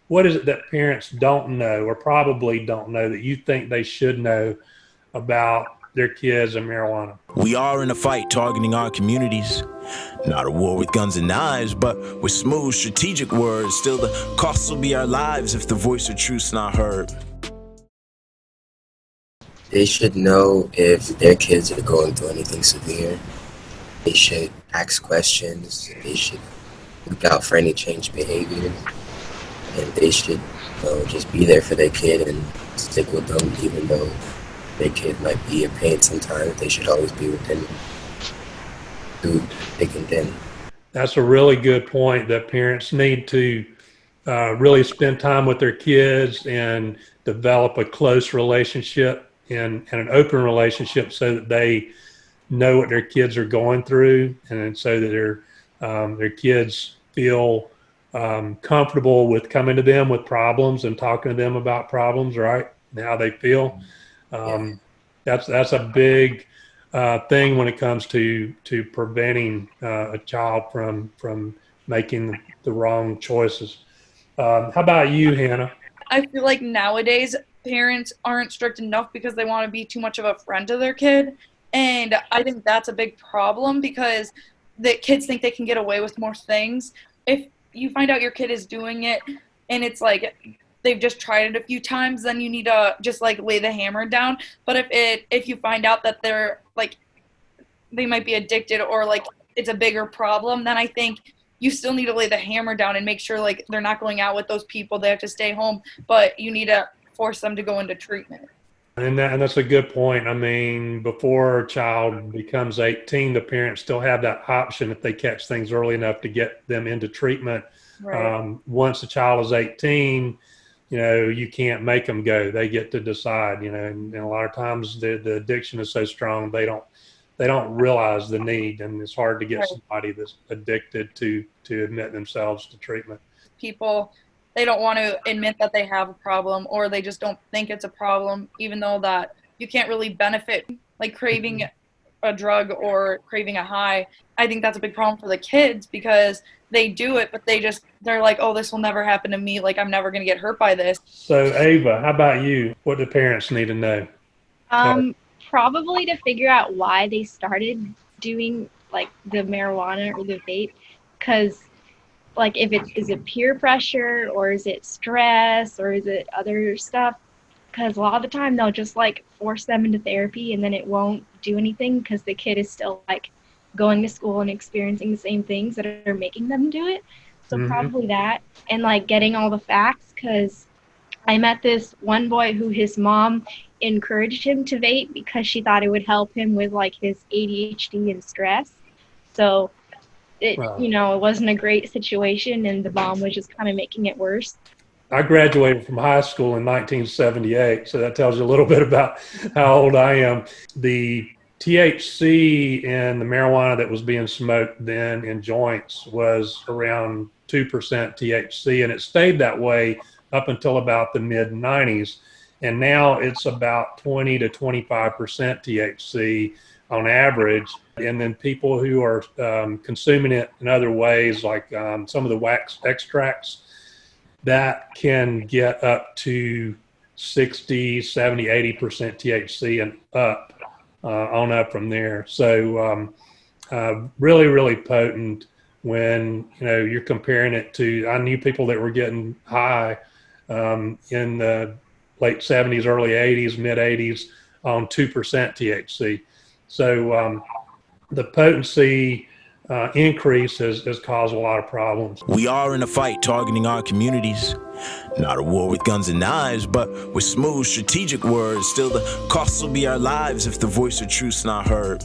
what is it that parents don't know or probably don't know that you think they should know about their kids and marijuana? We are in a fight targeting our communities. Not a war with guns and knives, but with smooth, strategic words. Still, the costs will be our lives if the voice of truth's not heard. They should know if their kids are going through anything severe. They should ask questions. They should look out for any changed behavior. And they should just be there for their kid and stick with them, even though their kid might be in pain sometimes. They should always be with them through thick and thin. That's a really good point, that parents need to really spend time with their kids and develop a close relationship and an open relationship so that they know what their kids are going through, and so that their kids feel comfortable with coming to them with problems and talking to them about problems, right? And how they feel. That's a big thing when it comes to preventing a child from making the wrong choices. How about you, Hannah? I feel like nowadays parents aren't strict enough because they want to be too much of a friend to their kid. And I think that's a big problem because the kids think they can get away with more things. If you find out your kid is doing it and it's like they've just tried it a few times, then you need to just like lay the hammer down. But if you find out that they're like they might be addicted or like it's a bigger problem, then I think you still need to lay the hammer down and make sure like they're not going out with those people. They have to stay home, but you need to force them to go into treatment. And that's a good point. I mean, before a child becomes 18, the parents still have that option if they catch things early enough to get them into treatment. Right. Once a child is 18, you can't make them go. They get to decide, and a lot of times the addiction is so strong, they don't realize the need, and it's hard to get somebody that's addicted to admit themselves to treatment. People, they don't want to admit that they have a problem, or they just don't think it's a problem, even though that you can't really benefit, like craving a drug or craving a high. I think that's a big problem for the kids because they do it, but they're like, oh, this will never happen to me. Like, I'm never going to get hurt by this. So Ava, how about you? What do parents need to know? Probably to figure out why they started doing like the marijuana or the vape, because like is it peer pressure or is it stress or is it other stuff? Because a lot of the time they'll just like force them into therapy and then it won't do anything because the kid is still like going to school and experiencing the same things that are making them do it. So probably that, and like getting all the facts, because I met this one boy who his mom encouraged him to vape because she thought it would help him with like his ADHD and stress. So it wasn't a great situation, and the mom was just kind of making it worse. I graduated from high school in 1978, so that tells you a little bit about how old I am. The THC in the marijuana that was being smoked then in joints was around 2% THC, and it stayed that way up until about the mid-90s. And now it's about 20 to 25% THC on average. And then people who are consuming it in other ways, like some of the wax extracts, that can get up to 60, 70, 80% THC and up, on up from there. So really, really potent when, you're comparing it to, I knew people that were getting high in the late 70s, early 80s, mid 80s on 2% THC. So the potency increase has caused a lot of problems. We are in a fight targeting our communities. Not a war with guns and knives, but with smooth, strategic words. Still, the costs will be our lives if the voice of truth's not heard.